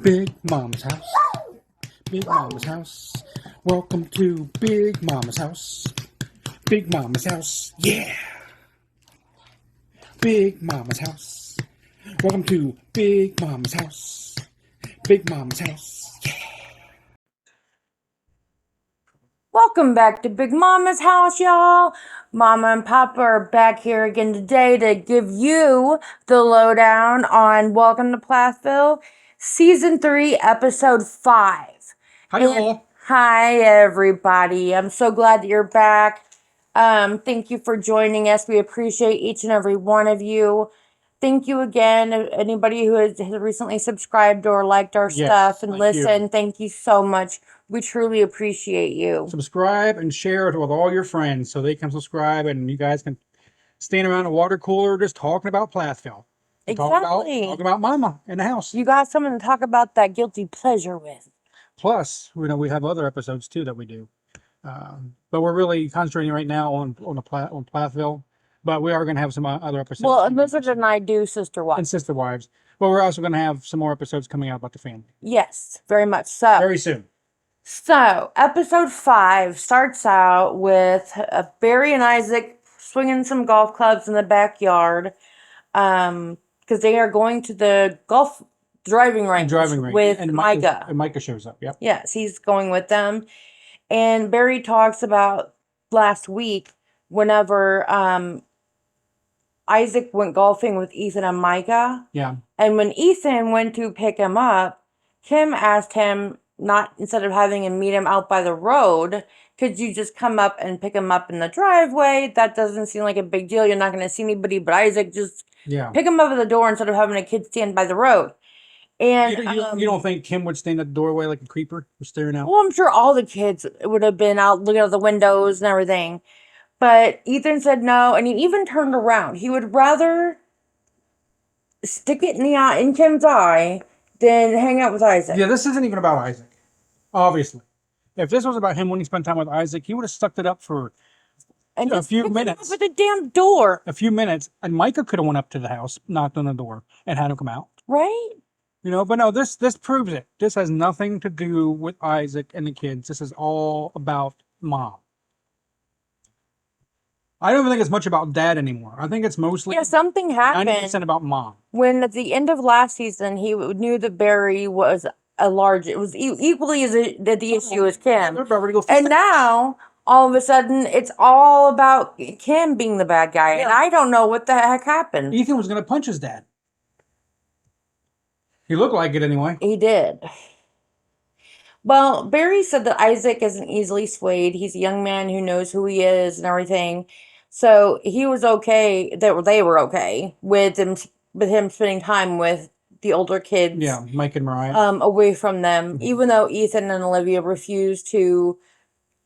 Big Mom's house. Big Mama's house. Welcome to Big Mama's house. Big Mama's house. Yeah. Big Mama's house. Welcome to Big Mama's house. Big Mama's house. Yeah. Welcome back to Big Mama's house, y'all. Mama and Papa are back here again today to give you the lowdown on Welcome to Plathville, Season 3, Episode 5. Hi, all. Hi, everybody. I'm so glad that you're back. Thank you for joining us. We appreciate each and every one of you. Thank you again, anybody who has recently subscribed or liked our stuff and listened. Thank you so much. We truly appreciate you. Subscribe and share it with all your friends so they can subscribe and you guys can stand around a water cooler just talking about Plathville. Exactly. Talk about Mama in the house. You got someone to talk about that guilty pleasure with. Plus, we have other episodes too that we do. But we're really concentrating right now on Plathville. But we are going to have some other episodes. Well, Elizabeth and I do Sister Wives. And Sister Wives. But we're also going to have some more episodes coming out about the family. Yes, very much so. Very soon. So, episode 5 starts out with Barry and Isaac swinging some golf clubs in the backyard because they are going to the golf driving range with Micah. And Micah shows up, yep. Yes, he's going with them. And Barry talks about last week whenever Isaac went golfing with Ethan and Micah. Yeah. And when Ethan went to pick him up, Kim asked him, not instead of having him meet him out by the road, could you just come up and pick him up in the driveway? That doesn't seem like a big deal. You're not going to see anybody but Isaac. Just pick him up at the door instead of having a kid stand by the road. And you don't think Kim would stand at the doorway like a creeper, staring out? Well, I'm sure all the kids would have been out looking out the windows and everything. But Ethan said no, and he even turned around. He would rather stick it in Kim's eye than hang out with Isaac. Yeah, this isn't even about Isaac, obviously. If this was about him when he spent time with Isaac, he would have stuck it up for a few minutes. With the damn door. A few minutes, and Micah could have went up to the house, knocked on the door, and had him come out. Right? You know, but no, this proves it. This has nothing to do with Isaac and the kids. This is all about Mom. I don't even think it's much about Dad anymore. I think it's mostly something happened 90% about Mom. When at the end of last season, he knew that Barry was it was equally as the issue as Kim. And now, all of a sudden, it's all about Kim being the bad guy. Yeah. And I don't know what the heck happened. Ethan was going to punch his dad. He looked like it anyway. He did. Well, Barry said that Isaac isn't easily swayed. He's a young man who knows who he is and everything. So he was okay, that they were okay with him spending time with the older kids. Yeah, Mike and Mariah. Away from them, even though Ethan and Olivia refused to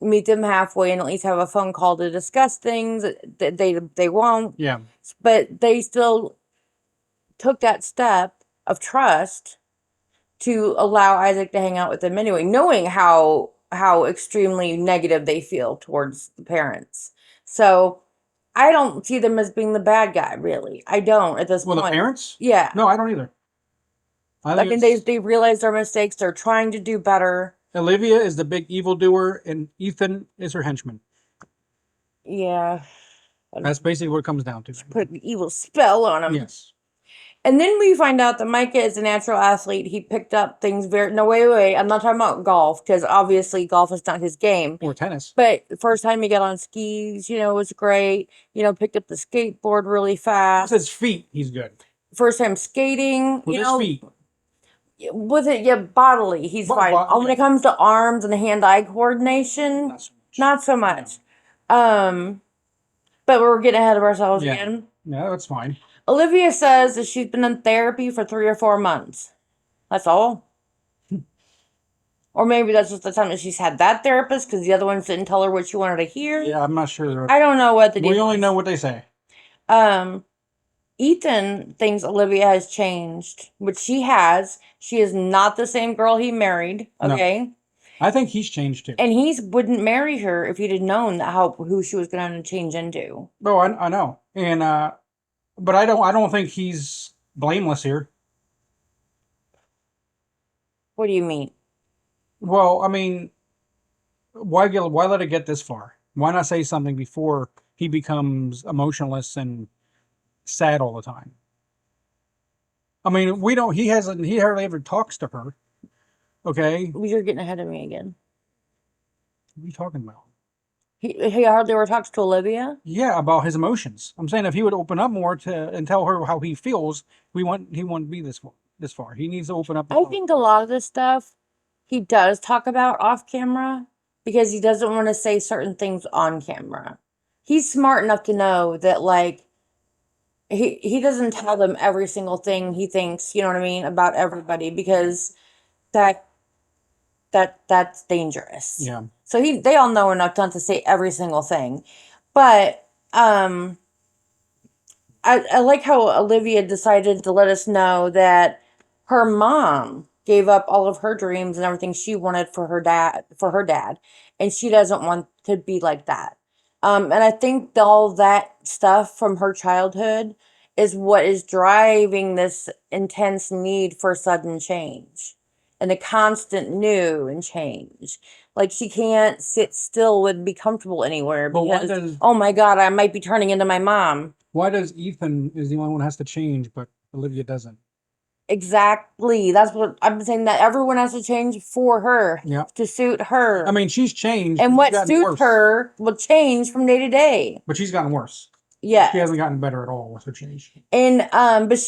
meet them halfway and at least have a phone call to discuss things that they won't. Yeah. But they still took that step of trust to allow Isaac to hang out with them anyway, knowing how extremely negative they feel towards the parents. So I don't see them as being the bad guy, really. I don't at this point. Well, the parents? Yeah. No, I don't either. I mean, they realize their mistakes. They're trying to do better. Olivia is the big evildoer, and Ethan is her henchman. Yeah. That's basically what it comes down to. Put an evil spell on him. Yes. And then we find out that Micah is a natural athlete. He picked up things No, wait. I'm not talking about golf, because obviously golf is not his game. Or tennis. But the first time he got on skis, was great. Picked up the skateboard really fast. With his feet, he's good. First time skating. With his feet. With it, yeah, bodily, he's fine. When it comes to arms and hand-eye coordination, not so much. But we're getting ahead of ourselves again. Yeah, that's fine. Olivia says that she's been in therapy for 3 or 4 months. That's all. Or maybe that's just the time that she's had that therapist because the other ones didn't tell her what she wanted to hear. Yeah, I'm not sure. I don't know what the deal is. We only know what they say. Ethan thinks Olivia has changed, which she has. She is not the same girl he married, okay? No. I think he's changed too. And he wouldn't marry her if he'd have known who she was going to change into. Oh, I know. And but I don't think he's blameless here. What do you mean? Well, I mean, why let it get this far? Why not say something before he becomes emotionless and sad all the time? I mean, we don't. He hardly ever talks to her. Okay, You're getting ahead of me again. what are you talking about? He hardly ever talks to Olivia. Yeah, about his emotions. I'm saying if he would open up more to and tell her how he feels, he wouldn't be this far. He needs to open up. I think a lot of this stuff he does talk about off camera because he doesn't want to say certain things on camera. He's smart enough to know that like he doesn't tell them every single thing he thinks, you know what I mean, about everybody because that that's dangerous. Yeah, So they all know enough not to say every single thing. But I like how Olivia decided to let us know that her mom gave up all of her dreams and everything she wanted for her dad, and she doesn't want to be like that. And I think all that stuff from her childhood is what is driving this intense need for sudden change and a constant new and change. Like she can't sit still and be comfortable anywhere but because, oh my God, I might be turning into my mom. why does Ethan is the only one who has to change, but Olivia doesn't? Exactly. That's what I'm saying, that everyone has to change for her Yeah, to suit her. I mean she's changed. And She's what gotten suits worse, her will change from day to day. but she's gotten worse. She Yes. hasn't gotten better at all with her change. And but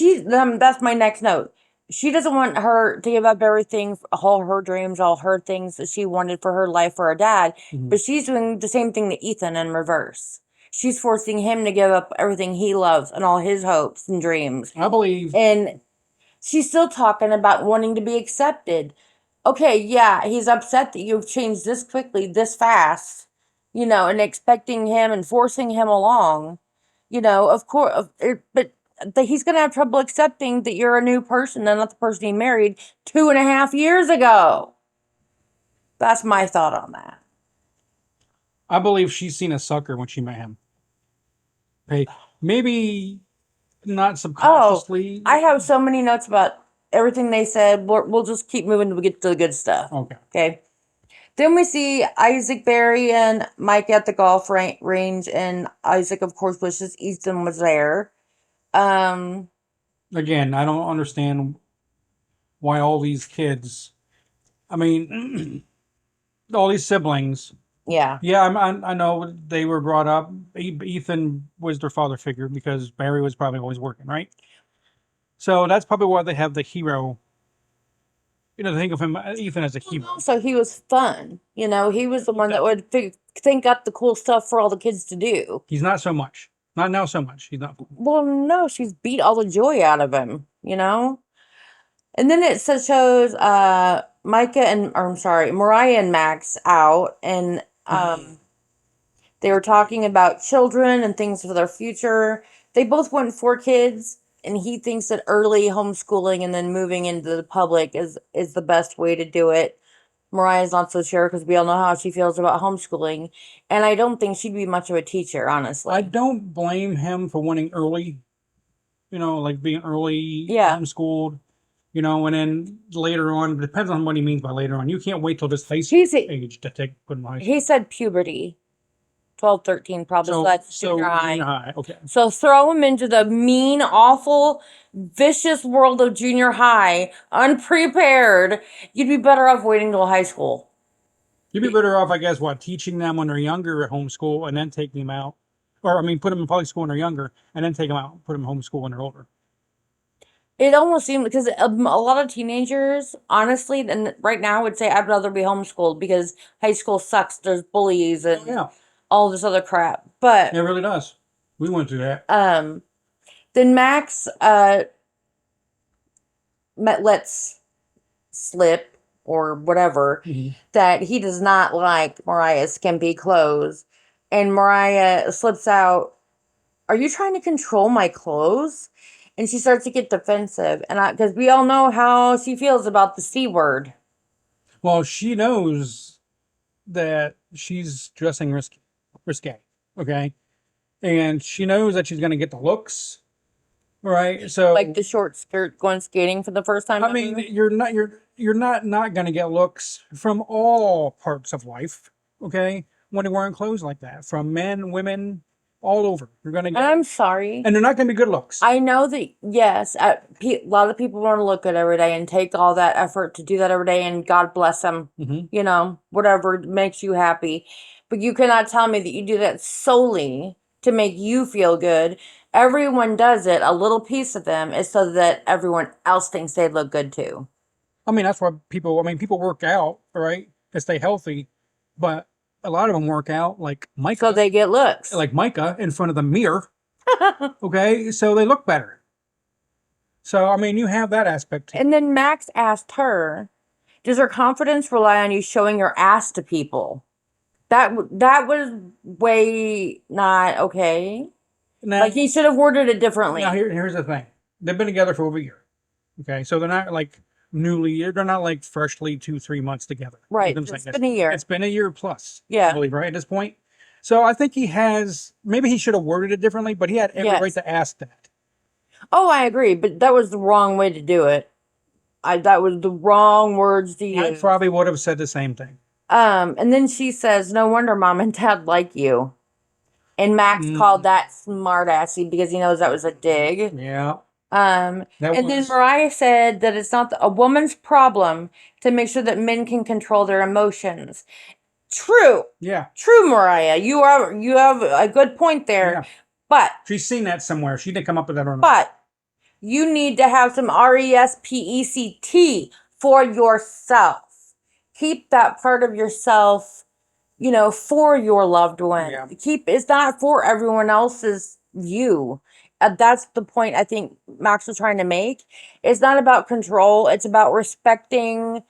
that's my next note. She doesn't want her to give up everything, all her dreams, all her things that she wanted for her life for her dad. Mhm. But she's doing the same thing to Ethan in reverse. She's forcing him to give up everything he loves and all his hopes and dreams. I believe. And she's still talking about wanting to be accepted. Okay, yeah, he's upset that you've changed this quickly, this fast, and expecting him and forcing him along, of course, but he's going to have trouble accepting that you're a new person and not the person he married 2.5 years ago. That's my thought on that. I believe she's seen a sucker when she met him. Okay, maybe not Oh, subconsciously. I have so many notes about everything they said. We'll just keep moving till we get to the good stuff. Okay. Okay. Then we see Isaac, Barry, and Mike at the golf range, and Isaac, of course, wishes Ethan was there. Um, Again, I don't understand why all these kids. I mean, all these siblings. yeah. Yeah, I know they were brought up. Ethan was their father figure because Barry was probably always working, right? So that's probably why they have the hero. Think of him, Ethan, as a hero. So he was fun. He was the one that would think up the cool stuff for all the kids to do. He's not so much. Not now so much. He's not. Well, no, she's beat all the joy out of him. And then it shows Mariah and Max out, and they were talking about children and things for their future. They both want 4 kids, and he thinks that early homeschooling and then moving into the public is the best way to do it. Mariah's not so sure because we all know how she feels about homeschooling, and I don't think she'd be much of a teacher, honestly. I don't blame him for wanting early. Like being early Yeah. homeschooled. And then later on, it depends on what he means by later on. You can't wait till this face He's age to put him in high school. he said puberty, 12, 13 probably. So that's junior high. Junior high, okay. So throw him into the mean, awful, vicious world of junior high, unprepared. You'd be better off waiting till high school. You'd be better off, I guess, teaching them when they're younger at homeschool and then taking them out. Or, I mean, put them in public school when they're younger and then take them out, put them in homeschool when they're older. It almost seemed, because a lot of teenagers, honestly, and right now would say I'd rather be homeschooled because high school sucks. There's bullies and Yeah, all this other crap. But it really does. We went through that. then Max lets slip or whatever that he does not like Mariah's skimpy clothes, and Mariah slips out, "Are you trying to control my clothes?" And she starts to get defensive, and because we all know how she feels about the C word. Well, she knows that she's dressing risque, okay? And she knows that she's going to get the looks right? So Like the short skirt going skating for the first time I mean, ever. you're not going to get looks from all parts of life, okay? When you're wearing clothes like that, from men, women, all over, you're going to And get, I'm sorry. and they're not going to be good looks. I know that, yes, a lot of people want to look good every day and take all that effort to do that every day, and God bless them, Hmm. you know, whatever makes you happy. But you cannot tell me that you do that solely to make you feel good. Everyone does it. A little piece of them is so that everyone else thinks they look good too. I mean, that's why people work out, right, to stay healthy, but a lot of them work out So they get looks. Like Micah in front of the mirror, okay? So they look better. So I mean, you have that aspect too. And then Max asked her, does her confidence rely on you showing your ass to people? That was way not okay. Now, Like he should have worded it now differently. here's the thing: they've been together for over a year, okay? So they're not like they're not like freshly 2-3 months together. Right. Them saying It's this. been a year. It's been a year plus, I Yeah. believe, right at this point. So I think maybe he should have worded it differently, but he had every right Yes. to ask that. Oh, I agree, but that was the wrong way to do it. That was the wrong words to I use. probably would have said the same thing. And then she says, "No wonder mom and dad like you." And Max called that smart assy because he knows that was a dig. Yeah, And that then was Mariah said that it's not a woman's problem to make sure that men can control their emotions. True. yeah, True, Mariah. You have a good point there. yeah. But She's seen that somewhere. She didn't come up with that or not. but you need to have some RESPECT for yourself. Keep that part of yourself, you know, for your loved one. Yeah. It's not for everyone else's view. That's the point I think Max was trying to make. It's not about control, it's about respecting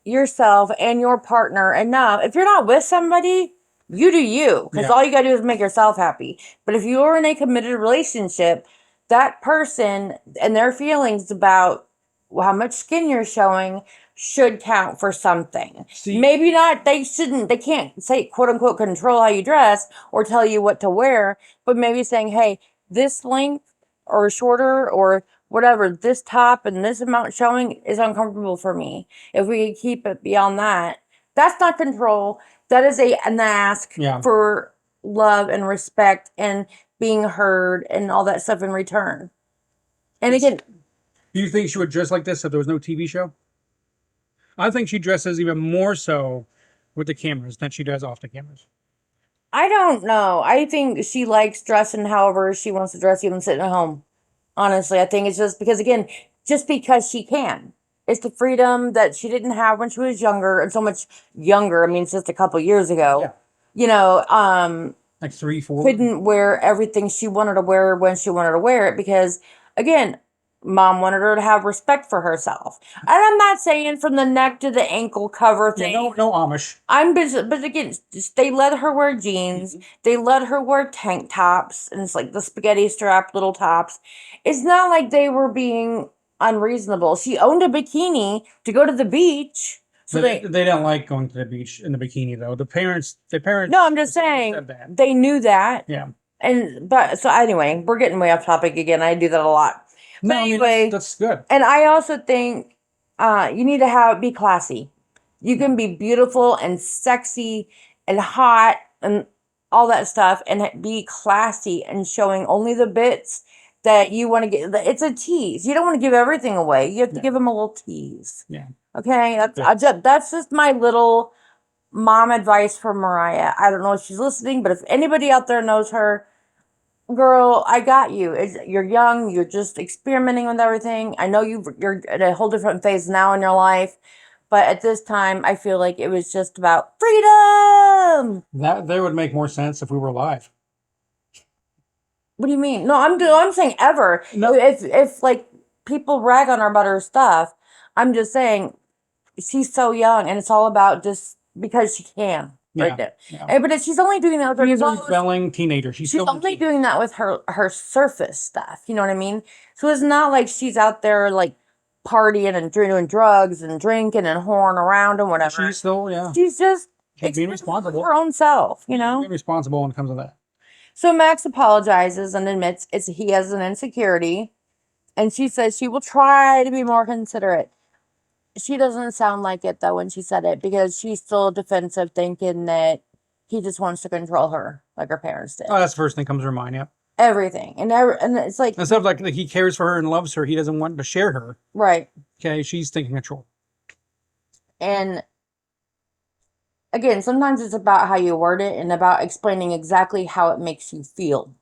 yourself and your partner enough. If you're not with somebody, you do you, because Yeah. all you gotta do is make yourself happy. But if you're in a committed relationship, that person and their feelings about how much skin you're showing should count for something. See- Maybe not, they can't say quote unquote control how you dress or tell you what to wear, but maybe saying, hey, this length or shorter or whatever, this top and this amount showing is uncomfortable for me. If we could keep it beyond that, that's not control. That is an ask Yeah. for love and respect and being heard and all that stuff in return. And again, Do you think she would dress like this if there was no TV show? I think she dresses even more so with the cameras than she does off the cameras. I don't know. I think she likes dressing however she wants to dress, even sitting at home. Honestly, I think it's just because, again, just because she can. It's the freedom that she didn't have when she was younger and so much younger. I mean, it's just a couple years ago. Yeah. You know, Like 3, 4. couldn't wear everything she wanted to wear when she wanted to wear it because, again, mom wanted her to have respect for herself. And I'm not saying from the neck to the ankle cover Yeah, thing. no Amish. But again, they let her wear jeans. They let her wear tank tops, and it's like the spaghetti strap little tops. It's not like they were being unreasonable. She owned a bikini to go to the beach. So But they didn't like going to the beach in the bikini though. The parents. no, I'm just saying said that. they knew that. Yeah. But so anyway, we're getting way off topic again. I do that a lot. But No, I mean anyway, that's good. and I also think you need to be classy. You can be beautiful and sexy and hot and all that stuff and be classy and showing only the bits that you want to get. It's a tease. You don't want to give everything away. You have to Yeah. give them a little tease. Yeah. Okay? Bits. That's just my little mom advice for Mariah. I don't know if she's listening, but if anybody out there knows her, girl, I got you. You're young. You're just experimenting with everything. I know you're at a whole different phase now in your life, but at this time, I feel like it was just about freedom. That would make more sense if we were live. What do you mean? No, I'm saying ever. No. If like people rag on her about her stuff, I'm just saying she's so young, and it's all about just because she can. Yeah. Right there. Yeah. But she's only doing that with her. She's a rebelling teenager. She's still only doing that with her surface stuff. You know what I mean? So it's not like she's out there like partying and doing drugs and drinking and whoring around and whatever. She's still, yeah. She's just She's being responsible. her own self, you know? Being responsible when it comes to that. So Max apologizes and admits he has an insecurity. And she says she will try to be more considerate. She doesn't sound like it though when she said it, because she's still defensive, thinking that he just wants to control her like her parents did. Oh, that's the first thing comes to her mind. Yeah. Everything. And it's like, Instead of like he cares for her and loves her, he doesn't want to share her. right. Okay, she's taking control. And again, sometimes it's about how you word it and about explaining exactly how it makes you feel.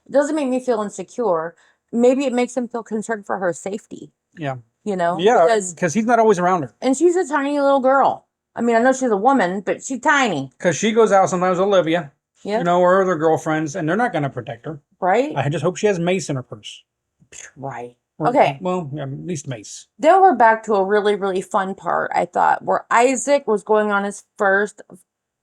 It doesn't make me feel insecure. Maybe it makes him feel concerned for her safety, Yeah. you know? Yeah, because he's not always around her. And she's a tiny little girl. I mean, I know she's a woman, but she's tiny. Because she goes out sometimes with Olivia, Yeah. you know, or other girlfriends, and they're not going to protect her. Right? I just hope she has mace in her purse. Right. Or, Okay. Well, yeah, at least mace. Then we're back to a really, really fun part, I thought, where Isaac was going on his first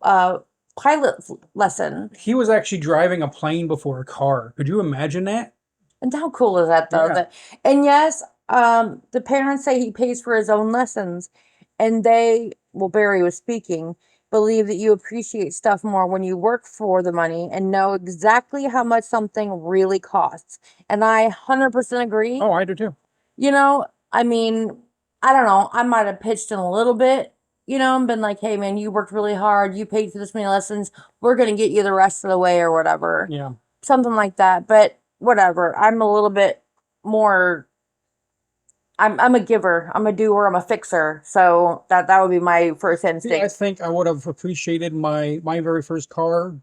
pilot lesson. He was actually driving a plane before a car. Could you imagine that? And how cool is that, though? Yeah. And yes, the parents say he pays for his own lessons. And they, well, Barry was speaking, believe that you appreciate stuff more when you work for the money and know exactly how much something really costs. And I 100% agree. Oh, I do too. You know, I mean, I don't know. I might have pitched in a little bit, you know, and been like, hey, man, you worked really hard. You paid for this many lessons. We're going to get you the rest of the way or whatever. Yeah. Something like that. But whatever. I'm a little bit more. I'm a giver. I'm a doer. I'm a fixer. So that would be my first instinct. Yeah, I think I would have appreciated my very first car,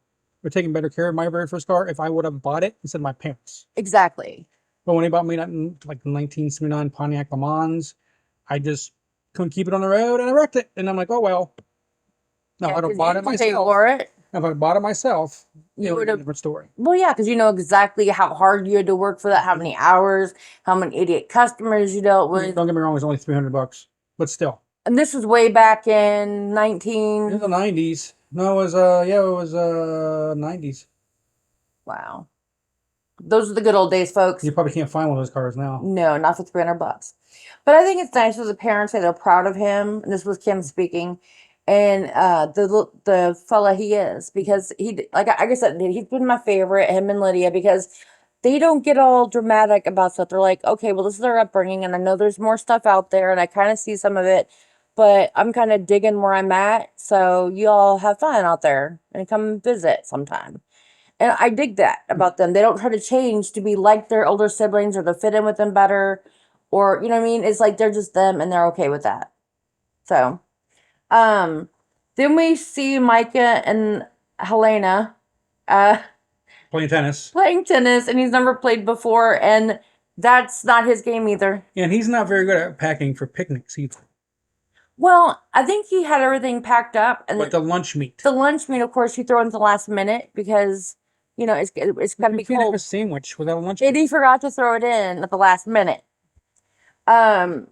or taking better care of my very first car, if I would have bought it instead of my parents. Exactly. But when they bought me that, like the 1979 Pontiac Le Mans, I just couldn't keep it on the road and I wrecked it. And I'm like, oh well. No, Yeah, I'd have 'cause bought you it can pay myself. for it. If I bought it myself, You it would would be a have. different story. Well, yeah, because you know exactly how hard you had to work for that, how many hours, how many idiot customers you dealt with. Don't get me wrong, it's only $300, but still. And this was way back in In 19. the 90s. No, it was yeah, it was 90s. Wow. Those are the good old days, folks. You probably can't find one of those cars now. No, not for $300. But I think it's nice as a parent say they're proud of him. And this was Kim speaking, and the fella he is, because like I said, he's been my favorite. Him and Lydia, because they don't get all dramatic about stuff. They're like, okay, well, this is their upbringing, and I know there's more stuff out there, and I kind of see some of it, but I'm kind of digging where I'm at. So you all have fun out there and come visit sometime. And I dig that about them. They don't try to change to be like their older siblings or to fit in with them better, or you know what I mean? It's like they're just them and they're okay with that. So, then we see Micah and Helena Playing tennis. playing tennis, and he's never played before, and that's not his game either. And he's not very good at packing for picnics either. Well, I think he had everything packed up, and But the lunch meat. the lunch meat, of course, you throw in the last minute because you know it's gonna be You can't have cold. a sandwich without a lunch And meat. he forgot to throw it in at the last minute. Um,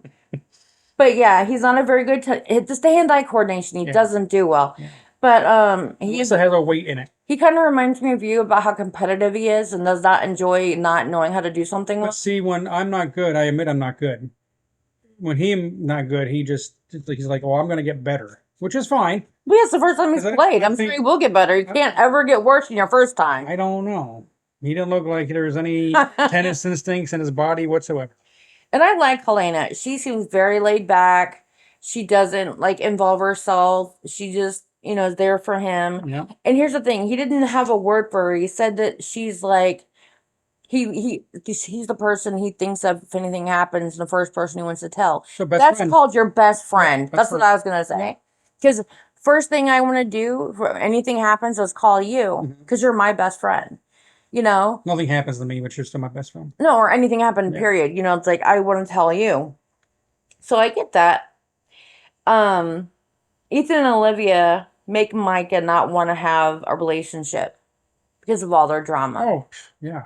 but yeah, he's not a very good. Just the hand-eye coordination, he Yeah. doesn't do well. Yeah. But He he's also has a weight in it. he kind of reminds me of you about how competitive he is and does not enjoy not knowing how to do something But well. see, when I'm not good, I admit I'm not good. When he's not good, he's like, "Oh, I'm going to get better," which is fine. But yeah, it's the first time he's 'Cause played. I I'm sure think- he will get better. You can't ever get worse than your first time. I don't know. He didn't look like there's any tennis instincts in his body whatsoever. And I like Helena. She seems very laid back. She doesn't like involve herself. She just, you know, is there for him. Yeah. And here's the thing, he didn't have a word for her. He said that she's like he's the person he thinks of if anything happens, the first person he wants to tell. So best That's friend. called your best friend. best That's what friend. I was gonna say. Because first thing I want to do if anything happens is call you, because you're my best friend. You know? Nothing happens to me, but you're still my best friend. No, or anything happened, Yeah. period. You know, it's like I want to tell you. So I get that. Ethan and Olivia make Micah not want to have a relationship because of all their drama. Oh, yeah.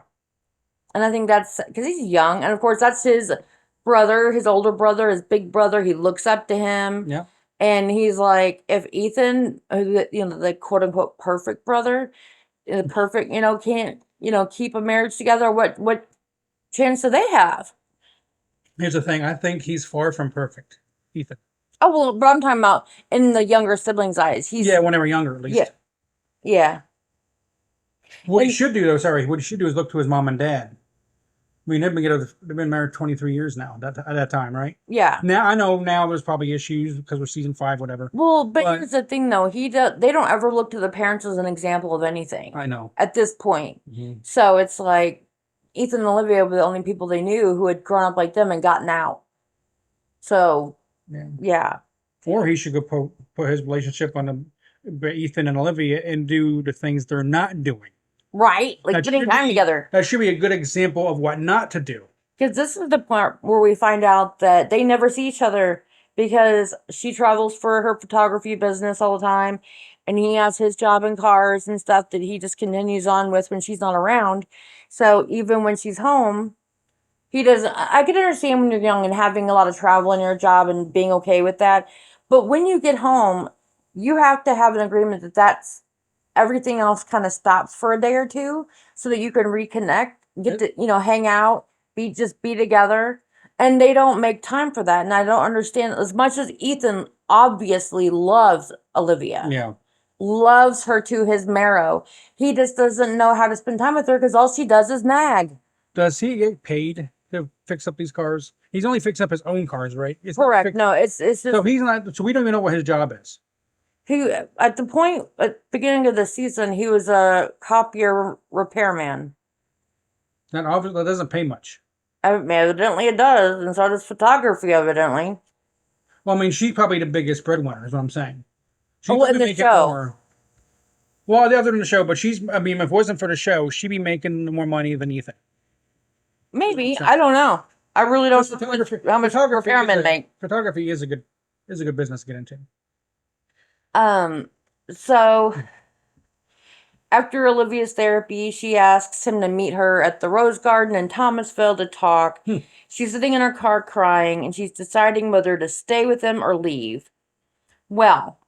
And I think that's because he's young. And of course, that's his brother, his older brother, his big brother. He looks up to him. Yeah. And he's like, if Ethan, you know, the quote unquote perfect brother, the perfect, you know, can't, you know, keep a marriage together, what chance do they have? Here's the thing. I think he's far from perfect, Ethan. Oh, well, but I'm talking about in the younger siblings' eyes. He's, Yeah, when they were younger, at least. Yeah. Yeah. What he And- should do, though, sorry, what he should do is look to his mom and dad. I mean, they've been married 23 years now at that time, right? Yeah. Now I know now there's probably issues because we're season 5, whatever. Well, but But here's the thing, though. They don't ever look to the parents as an example of anything I know. at this point. Mhm. So it's like Ethan and Olivia were the only people they knew who had grown up like them and gotten out. So Yeah. yeah, Or he should go put his relationship on Ethan and Olivia and do the things they're not doing. right. Like That spending should time be together. that should be a good example of what not to do. Because this is the part where we find out that they never see each other because she travels for her photography business all the time, and he has his job in cars and stuff that he just continues on with when she's not around. So even when she's home, he doesn't. I can understand when you're young and having a lot of travel in your job and being okay with that. But when you get home, you have to have an agreement that everything else kind of stops for a day or two so that you can reconnect, get to, hang out, be together. And they don't make time for that. And I don't understand as much as Ethan obviously loves Olivia. Yeah. Loves her to his marrow. He just doesn't know how to spend time with her because all she does is nag. Does he get paid to fix up these cars? He's only fixing up his own cars, right? It's Correct. No, it's just so he's not. So we don't even know what his job is. he at the point at the beginning of the season he was a copier repairman. That obviously that doesn't pay much. Evidently it does, and so does photography, evidently. Well, I mean, she's probably the biggest breadwinner, is what I'm saying. She's Oh, in probably the making show. more. Well, the other than the show, but I mean, if it wasn't for the show, she'd be making more money than Ethan. Maybe. I don't know. I really don't know how much repairmen make. Photography is a good business to get into. So after Olivia's therapy, she asks him to meet her at the Rose Garden in Thomasville to talk. She's sitting in her car crying, and she's deciding whether to stay with him or leave. Well,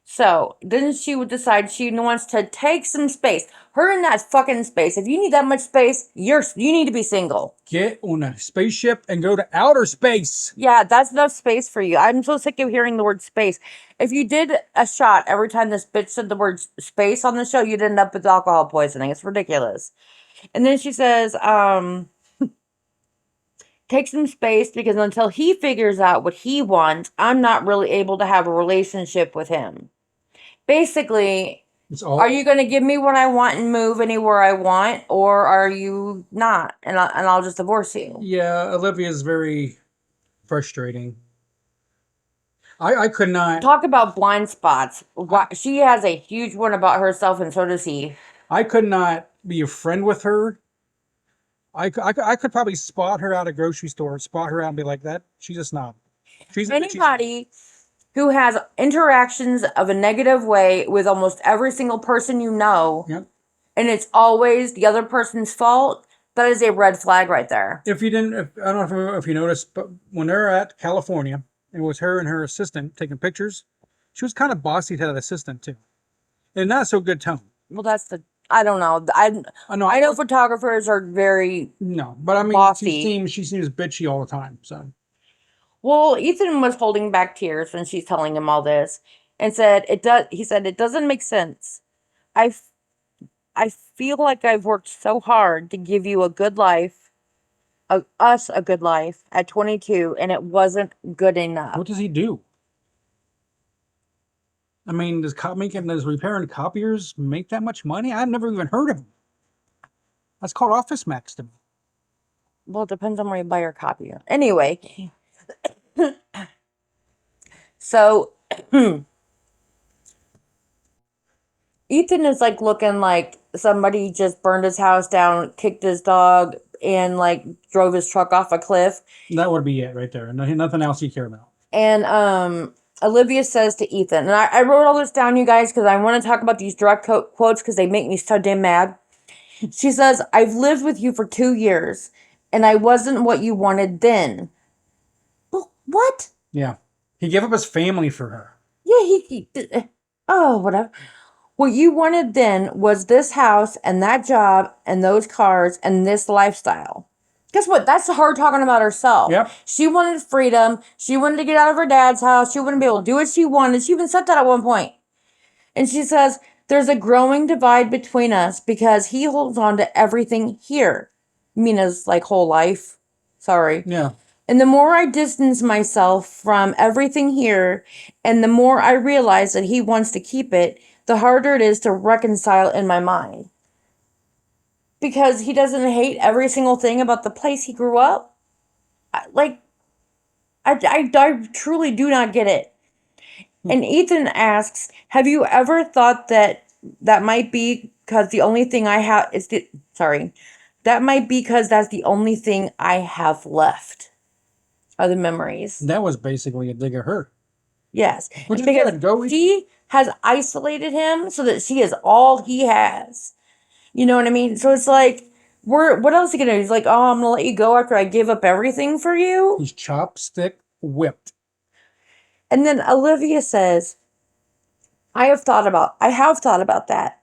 so then she would decide she wants to take some space. Her in that fucking space. If you need that much space, you need to be single. Get on a spaceship and go to outer space. Yeah, that's enough space for you. I'm so sick of hearing the word space. If you did a shot every time this bitch said the word space on the show, you'd end up with alcohol poisoning. It's ridiculous. And then she says, take some space because until he figures out what he wants, I'm not really able to have a relationship with him. Basically, are you going to give me what I want and move anywhere I want, or are you not? And I'll just divorce you. Yeah, Olivia's very frustrating. I could not talk about blind spots. She has a huge one about herself, and so does he. I could not be a friend with her. I could probably spot her out at a grocery store, spot her out and be like, that she's a snob. Anybody who has interactions of a negative way with almost every single person you know, yep. And it's always the other person's fault, that is a red flag right there. I don't know if you noticed, but when they're at California, it was her and her assistant taking pictures. She was kind of bossy to that assistant too, and not so good tone. Well, I don't know. I know photographers are very but I mean, bossy. She seems bitchy all the time. So. Well, Ethan was holding back tears when she's telling him all this, and said he said it doesn't make sense. I feel like I've worked so hard to give you a good life, us a good life at 22, and it wasn't good enough. What does he do? I mean, does repairing copiers make that much money? I've never even heard of him. That's called Office Max to me. Well, it depends on where you buy your copier. Anyway. So, Ethan is like looking like somebody just burned his house down, kicked his dog, and like drove his truck off a cliff. That would be it right there. Nothing else you care about. And Olivia says to Ethan, and I wrote all this down, you guys, because I want to talk about these direct quotes because they make me so damn mad. She says, I've lived with you for 2 years, and I wasn't what you wanted then. Well, what? Yeah. He gave up his family for her. Yeah, whatever. What you wanted then was this house and that job and those cars and this lifestyle. Guess what? That's her talking about herself. Yep. She wanted freedom. She wanted to get out of her dad's house. She wanted to be able to do what she wanted. She even said that at one point. And she says, there's a growing divide between us because he holds on to everything here. Mina's like whole life. Sorry. Yeah. And the more I distance myself from everything here, and the more I realize that he wants to keep it, the harder it is to reconcile in my mind. Because he doesn't hate every single thing about the place he grew up. I truly do not get it. And Ethan asks, have you ever thought that might be because the only thing I have is that might be because that's the only thing I have left are the memories. That was basically a dig at her. Yes. Which is because good. Go. she has isolated him so that she is all he has. You know what I mean? So it's like, what else are you gonna do? He's like, oh, I'm gonna let you go after I give up everything for you. He's chopstick whipped. And then Olivia says, I have thought about that.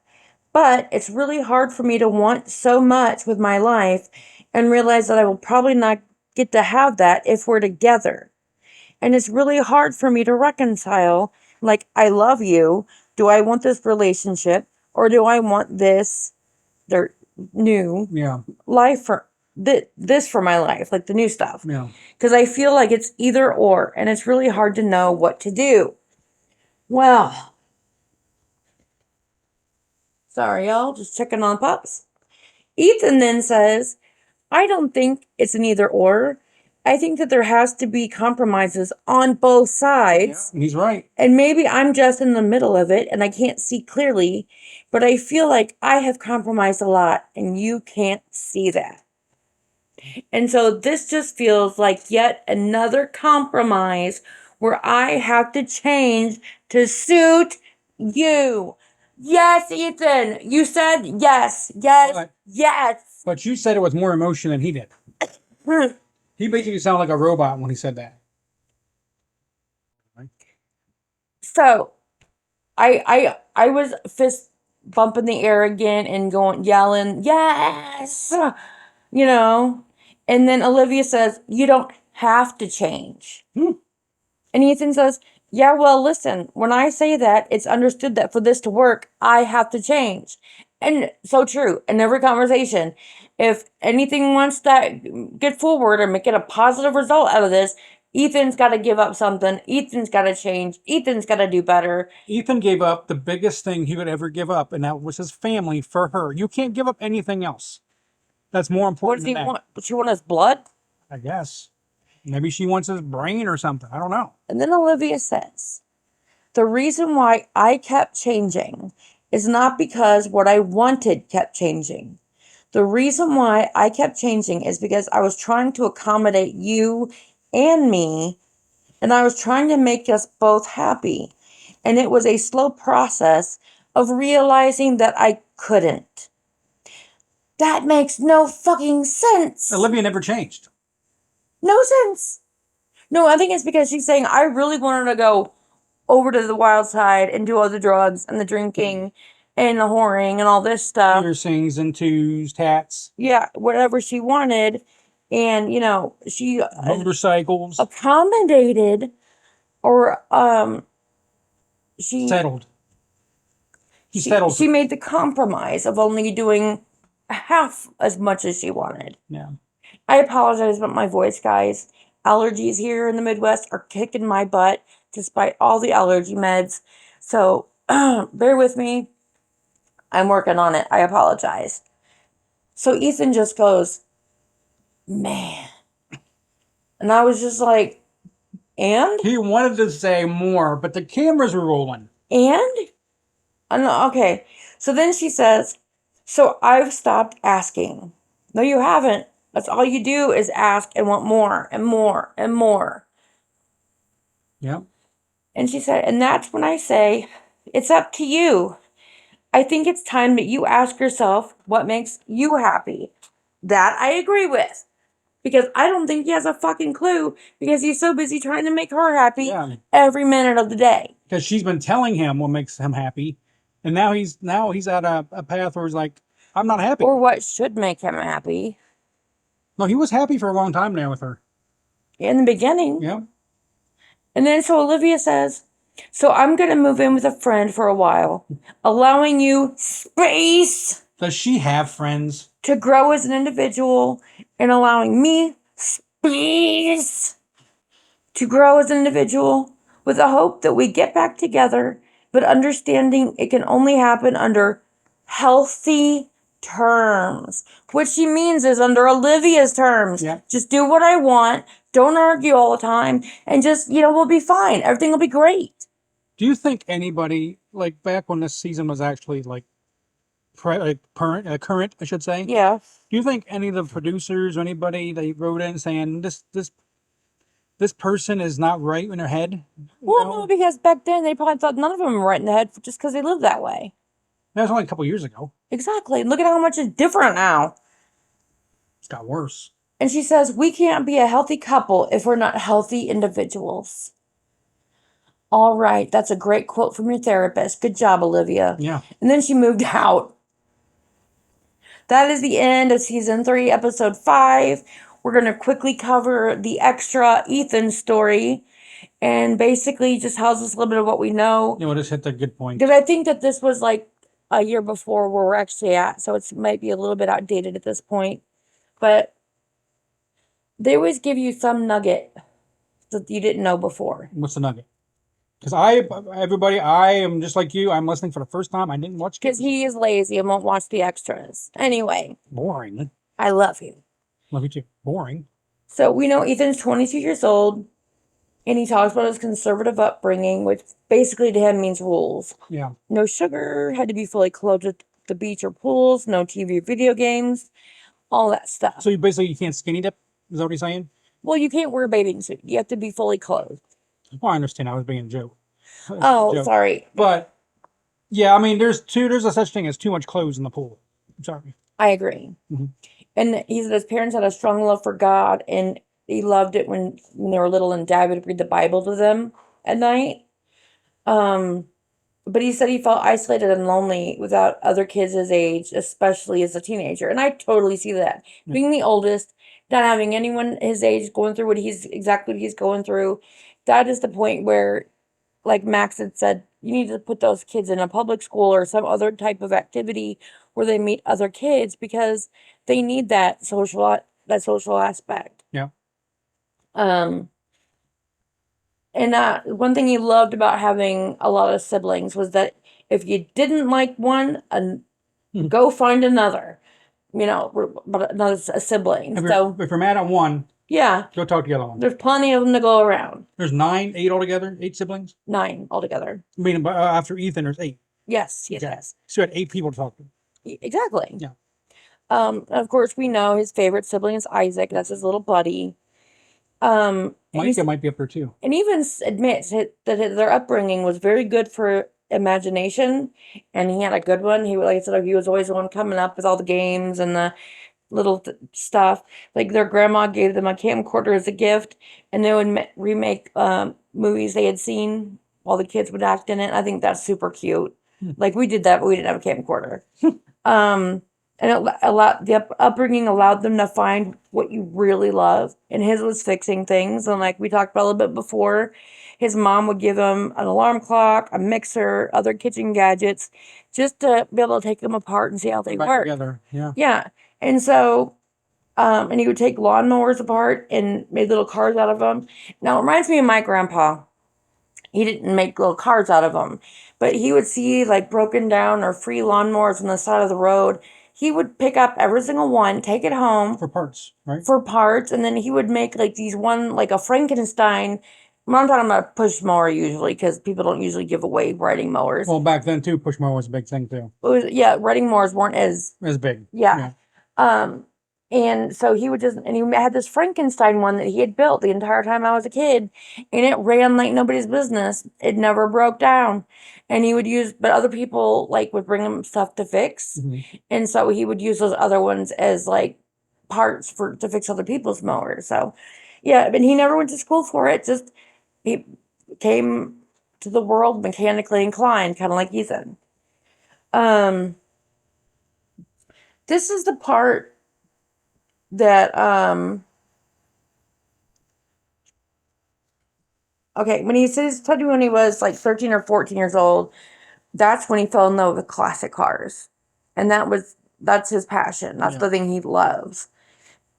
But it's really hard for me to want so much with my life and realize that I will probably not get to have that if we're together. And it's really hard for me to reconcile. Like, I love you. Do I want this relationship or do I want their new life for this for my life, like the new stuff? Yeah. Because I feel like it's either or, and it's really hard to know what to do. Well, sorry, y'all, just checking on pups. Ethan then says, I don't think it's an either or. I think that there has to be compromises on both sides. Yeah, he's right. And maybe I'm just in the middle of it and I can't see clearly, but I feel like I have compromised a lot and you can't see that. And so this just feels like yet another compromise where I have to change to suit you. Yes, Ethan, you said yes, yes. But you said it with more emotion than he did. He basically sounded like a robot when he said that. So, I was fist bumping the air again and yelling, yes, you know. And then Olivia says, you don't have to change. And Ethan says, yeah, well, listen, when I say that, it's understood that for this to work, I have to change. And so true. In every conversation, if anything wants to get forward or get a positive result out of this, Ethan's got to give up something. Ethan's got to change. Ethan's got to do better. Ethan gave up the biggest thing he would ever give up, and that was his family for her. You can't give up anything else. That's more important. What does he want? Does she want his blood? I guess. Maybe she wants his brain or something. I don't know. And then Olivia says, the reason why I kept changing is not because what I wanted kept changing. The reason why I kept changing is because I was trying to accommodate you and me, and I was trying to make us both happy. And it was a slow process of realizing that I couldn't. That makes no fucking sense. Olivia never changed. No sense. No, I think it's because she's saying, I really wanted to go over to the wild side and do all the drugs and the drinking and the whoring and all this stuff. Piercings and twos, tats. Yeah, whatever she wanted. And, you know, she motorcycles. Accommodated or she settled. She made the compromise of only doing half as much as she wanted. Yeah. I apologize about my voice, guys. Allergies here in the Midwest are kicking my butt despite all the allergy meds. So bear with me. I'm working on it. I apologize. So Ethan just goes, man. And I was just like, and? He wanted to say more, but the cameras were rolling. And? Okay. So then she says, so I've stopped asking. No, you haven't. That's all you do is ask and want more and more and more. Yeah. And she said, and that's when I say, it's up to you. I think it's time that you ask yourself what makes you happy. That I agree with. Because I don't think he has a fucking clue because he's so busy trying to make her happy every minute of the day. Because she's been telling him what makes him happy. And now he's at a path where he's like, I'm not happy. Or what should make him happy. No, he was happy for a long time now with her. In the beginning. Yeah. And then so Olivia says, so I'm going to move in with a friend for a while, allowing you space. Does she have friends? To grow as an individual and allowing me space to grow as an individual with the hope that we get back together, but understanding it can only happen under healthy terms. What she means is under Olivia's terms. Yeah. Just do what I want. Don't argue all the time. And just, we'll be fine. Everything will be great. Do you think anybody, like back when this season was actually like current, I should say? Yeah. Do you think any of the producers or anybody they wrote in saying this person is not right in their head? Well, no, because back then they probably thought none of them were right in the head just because they lived that way. That was only a couple years ago. Exactly. Look at how much is different now. It's got worse. And she says, we can't be a healthy couple if we're not healthy individuals. All right. That's a great quote from your therapist. Good job, Olivia. Yeah. And then she moved out. That is the end of season 3, episode 5. We're going to quickly cover the extra Ethan story and basically just tells us a little bit of what we know. We'll just hit the good points. Because I think that this was like a year before where we're actually at, so it might be a little bit outdated at this point. But they always give you some nugget that you didn't know before. What's the nugget? Because I am just like you. I'm listening for the first time. I didn't watch. Because he is lazy and won't watch the extras. Anyway. Boring. I love you. Love you too. Boring. So we know Ethan's 22 years old. And he talks about his conservative upbringing, which basically to him means rules. Yeah. No sugar, had to be fully clothed at the beach or pools, no TV or video games, all that stuff. So you can't skinny dip? Is that what he's saying? Well, you can't wear a bathing suit. You have to be fully clothed. Well, I understand. I was being a joke. Oh, sorry. But yeah, I mean, there's a such thing as too much clothes in the pool. I'm sorry. I agree. Mm-hmm. And he said his parents had a strong love for God, and he loved it when they were little, and Dad would read the Bible to them at night. But he said he felt isolated and lonely without other kids his age, especially as a teenager. And I totally see that. Yeah. Being the oldest, not having anyone his age going through what he's going through, that is the point where, like Max had said, you need to put those kids in a public school or some other type of activity where they meet other kids because they need that social aspect. Yeah. And one thing he loved about having a lot of siblings was that if you didn't like one, go find another, but another sibling. If you're mad at one, yeah, go talk to the other one. There's plenty of them to go around. There's 8 altogether? 8 siblings? 9 altogether. I mean, after Ethan, there's 8. Yes. So you had 8 people to talk to. Exactly. Yeah. Of course, we know his favorite sibling is Isaac. That's his little buddy. Micah might be up there too. And even admits that their upbringing was very good for imagination, and he had a good one. He, like I said, he was always the one coming up with all the games and the little stuff. Like their grandma gave them a camcorder as a gift, and they would remake movies they had seen while the kids would act in it. I think that's super cute. Like we did that, but we didn't have a camcorder. And the upbringing allowed them to find what you really love. And his was fixing things. And like we talked about a little bit before, his mom would give him an alarm clock, a mixer, other kitchen gadgets, just to be able to take them apart and see how they work. Together. Yeah. Yeah. And so, and he would take lawnmowers apart and made little cars out of them. Now, it reminds me of my grandpa. He didn't make little cars out of them, but he would see like broken down or free lawnmowers on the side of the road. He would pick up every single one, take it home. For parts, right? For parts. And then he would make like like a Frankenstein. I'm talking about a push mower usually, because people don't usually give away riding mowers. Well, back then too, push mower was a big thing too. Riding mowers weren't as big. Yeah. And so he had this Frankenstein one that he had built the entire time I was a kid, and it ran like nobody's business. It never broke down. And he would but other people would bring him stuff to fix. Mm-hmm. And so he would use those other ones as like parts to fix other people's mowers. So yeah, but he never went to school for it. Just he came to the world mechanically inclined, kind of like Ethan. This is the part that okay, when he told you when he was like 13 or 14 years old, that's when he fell in love with classic cars. And that was That's his passion. That's Yeah. the thing he loves.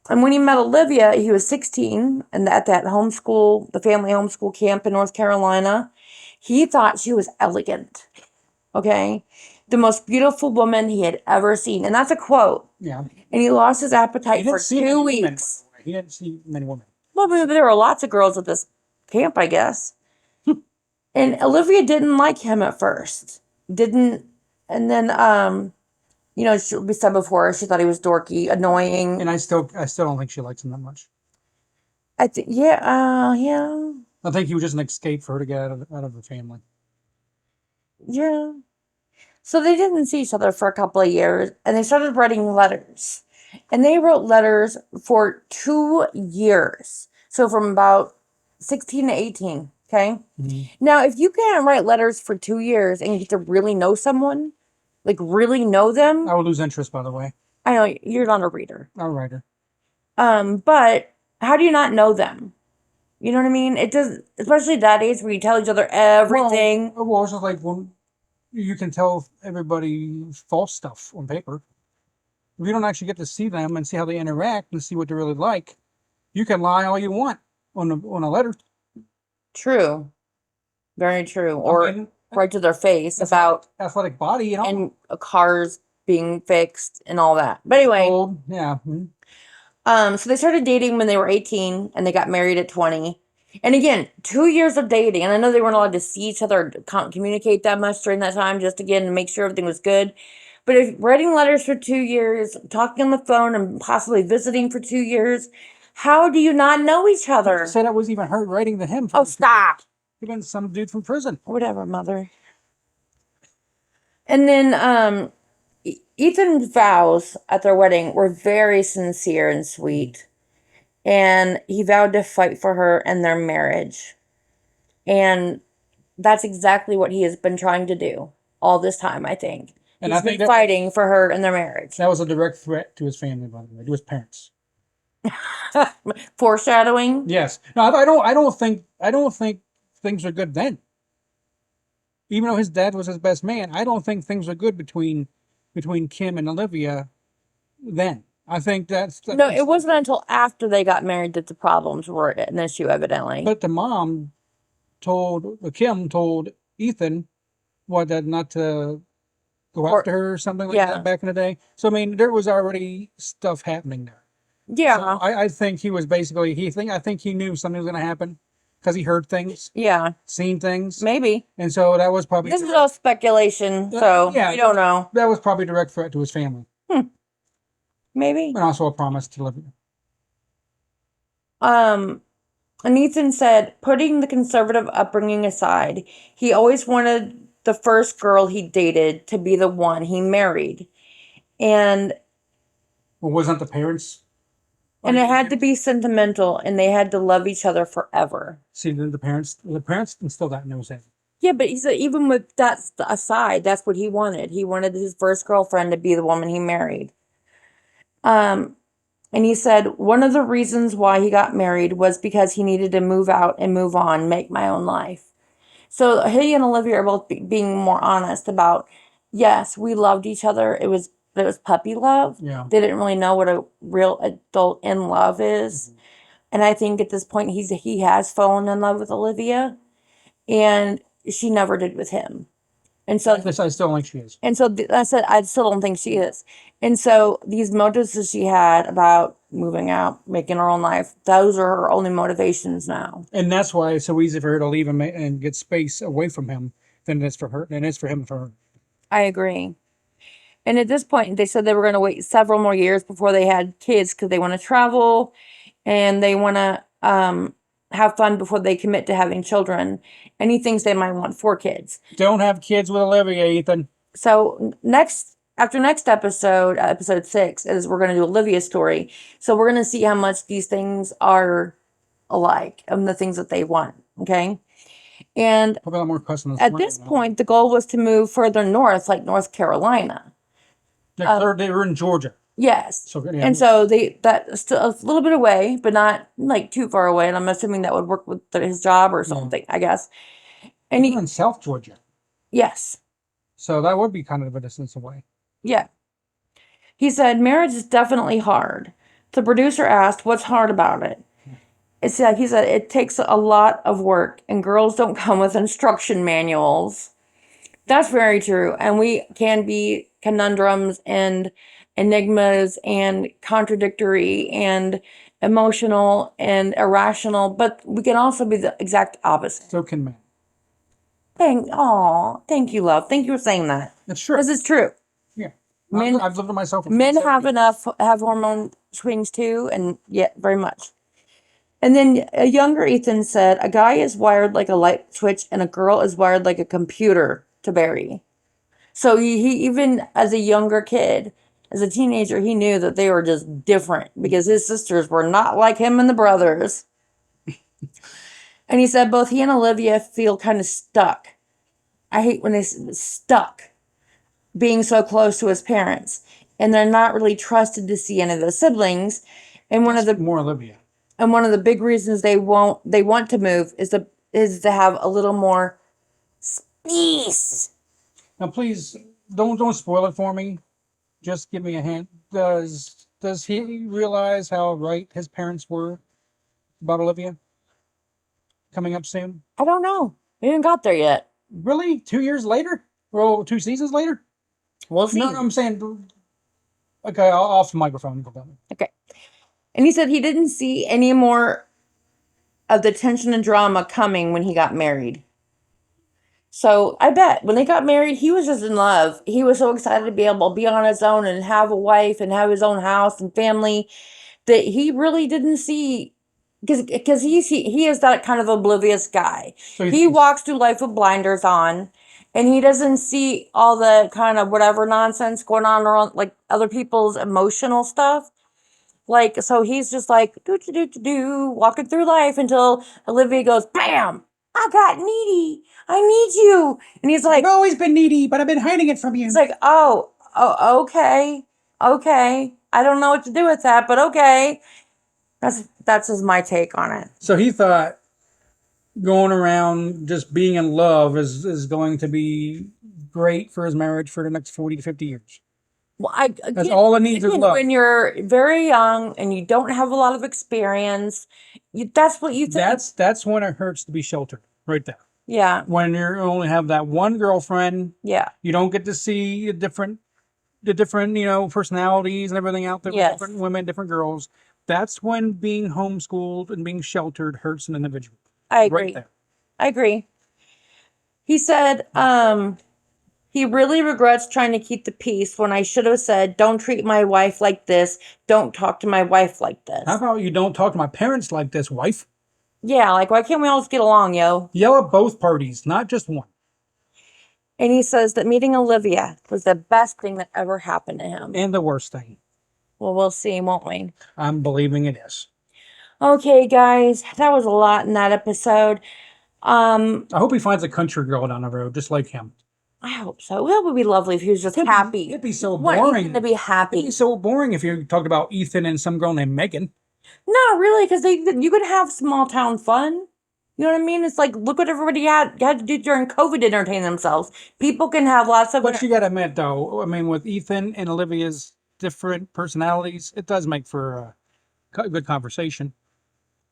And when he met Olivia, he was 16, and at that homeschool, the family homeschool camp in North Carolina, he thought she was elegant. Okay? The most beautiful woman he had ever seen. And that's a quote. Yeah. And he lost his He appetite for didn't see many 2 women, by weeks. the way. He didn't see many women. Well, but there were lots of girls at this camp, I guess. And Olivia didn't like him at first. Didn't. And then, we said before, she thought he was dorky, annoying. And I still don't think she likes him that much. I think, yeah. I think he was just an escape for her to get out of the family. Yeah. So they didn't see each other for a couple of years, and they started writing letters. And they wrote letters for 2 years. So from about 16 to 18, okay? Now, if you can't write letters for 2 years and you get to really know someone, like really know them, I would lose interest, by the way. I know you're not a reader. I'm a writer. But how do you not know them? You know what I mean? It does, especially at that age where you tell each other everything. Well, it's just like when you can tell everybody false stuff on paper. If you don't actually get to see them and see how they interact and see what they're really like, you can lie all you want on a letter. True. Very true. Or right to their face about athletic body, and cars being fixed and all that. But anyway, yeah. So they started dating when they were 18 and they got married at 20. And again, 2 years of dating. And I know they weren't allowed to see each other or communicate that much during that time, just again to make sure everything was good. But if writing letters for 2 years, talking on the phone, and possibly visiting for 2 years, how do you not know each other? You said it was even her writing to him. Oh, stop. Even some dude from prison. Whatever, mother. And then Ethan's vows at their wedding were very sincere and sweet. And he vowed to fight for her and their marriage. And that's exactly what he has been trying to do all this time, I think. And He's been fighting for her and their marriage. That was a direct threat to his family, by the way, to his parents. Foreshadowing? Yes. No, I don't think things are good then. Even though his dad was his best man, I don't think things are good between Kim and Olivia then. I think that's no, it wasn't until after they got married that the problems were an issue, evidently. But the mom Kim told Ethan that not to go after her or something like that back in the day. So I mean, there was already stuff happening there. Yeah. So I think he was basically I think he knew something was going to happen because he heard things. Yeah. Seen things. Maybe. And so that was probably. This is all speculation, so we don't know. That was probably a direct threat to his family. Maybe. And also a promise to Olivia. And Ethan said, putting the conservative upbringing aside, he always wanted the first girl he dated to be the one he married. And well, wasn't the parents? And it had to be sentimental, and they had to love each other forever. See, the parents instilled that in his head. Yeah, but he said even with that aside, that's what he wanted. He wanted his first girlfriend to be the woman he married. And he said one of the reasons why he got married was because he needed to move out and move on, make my own life. So he and Olivia are both being more honest about, yes, we loved each other. It was puppy love. Yeah. They didn't really know what a real adult in love is. Mm-hmm. And I think at this point he has fallen in love with Olivia, and she never did with him. And so I still don't think she is. And so I said I still don't think she is. And so these motives that she had about moving out, making her own life, those are her only motivations now. And that's why it's so easy for her to leave him and get space away from him than it is for her, than it is for him and for her. I agree. And at this point, they said they were going to wait several more years before they had kids because they want to travel and they want to have fun before they commit to having children. And he thinks they might want 4 kids. Don't have kids with Olivia, Ethan. So after next episode, episode 6, is we're going to do Olivia's story. So we're going to see how much these things are alike and the things that they want. Okay. And probably a lot more customers. At this point, the goal was to move further north, like North Carolina. They were in Georgia. Yes. So, yeah. And so that's still a little bit away, but not like too far away. And I'm assuming that would work with his job or something, I guess. And he's in South Georgia. Yes. So that would be kind of a distance away. Yeah. He said, marriage is definitely hard. The producer asked, what's hard about it? It's like he said, it takes a lot of work, and girls don't come with instruction manuals. That's very true. And we can be conundrums and enigmas and contradictory and emotional and irrational, but we can also be the exact opposite. So can men. Thank you, love. Thank you for saying that. It's true. Because it's true. Yeah. Men, I've lived with myself. men have hormone swings too, and yeah, very much. And then a younger Ethan said, a guy is wired like a light switch and a girl is wired like a computer to Barry. So he even as a younger kid, as a teenager, he knew that they were just different because his sisters were not like him and the brothers. And he said both he and Olivia feel kind of stuck. I hate when they stuck being so close to his parents. And they're not really trusted to see any of the siblings. And more Olivia. And one of the big reasons they want to move is to have a little more space. Now, please don't spoil it for me. Just give me a hint. Does he realize how right his parents were about Olivia coming up soon? I don't know. We haven't got there yet. Really? 2 years later? Well, 2 seasons later? We'll see. No, I'm saying. Okay, off the microphone. Okay. And he said he didn't see any more of the tension and drama coming when he got married. So I bet when they got married, he was just in love. He was so excited to be able to be on his own and have a wife and have his own house and family that he really didn't see, because he is that kind of oblivious guy. So he walks through life with blinders on, and he doesn't see all the kind of whatever nonsense going on around, like other people's emotional stuff. Like, so he's just like, walking through life until Olivia goes, bam, I got needy. I need you. And he's like, I've always been needy, but I've been hiding it from you. He's like, oh, okay. I don't know what to do with that, but okay. That's just my take on it. So he thought going around just being in love is going to be great for his marriage for the next 40 to 50 years. Well, that's all it needs is love. When you're very young and you don't have a lot of experience, that's what you think. That's when it hurts to be sheltered, right there. Yeah. When you only have that one girlfriend. Yeah. You don't get to see the different personalities and everything out there. Yes. With different women, different girls. That's when being homeschooled and being sheltered hurts an individual. I agree. Right there. I agree. He said, he really regrets trying to keep the peace when I should have said, don't treat my wife like this. Don't talk to my wife like this. How about you don't talk to my parents like this, wife? Yeah, like, why can't we all just get along, yo? Yell at both parties, not just one. And he says that meeting Olivia was the best thing that ever happened to him. And the worst thing. Well, we'll see, won't we? I'm believing it is. Okay, guys, that was a lot in that episode. I hope he finds a country girl down the road, just like him. I hope so. That would be lovely if he was just happy. It'd be so boring. Ethan to be happy. It'd be so boring if you talked about Ethan and some girl named Megan. No, really, because you could have small town fun. You know what I mean? It's like, look what everybody had to do during COVID to entertain themselves. People can have lots of... But you got to admit, though, I mean, with Ethan and Olivia's different personalities, it does make for a good conversation.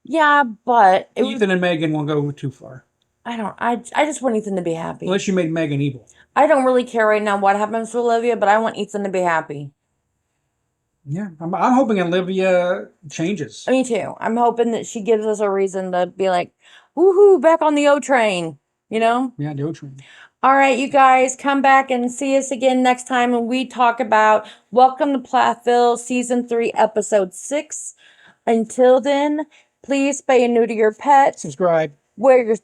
Yeah, but... Ethan and Megan won't go too far. I just want Ethan to be happy. Unless you made Megan evil. I don't really care right now what happens to Olivia, but I want Ethan to be happy. Yeah, I'm hoping Olivia changes. Me too. I'm hoping that she gives us a reason to be like, woohoo, back on the O train, you know? Yeah, the O train. All right, you guys, come back and see us again next time when we talk about Welcome to Plathville, Season 3, Episode 6. Until then, please spay and neuter your pet. Subscribe. Wear your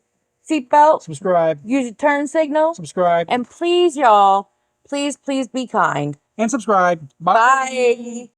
seatbelt. Subscribe. Use your turn signal. Subscribe. And please, y'all, please be kind. And subscribe. Bye. Bye.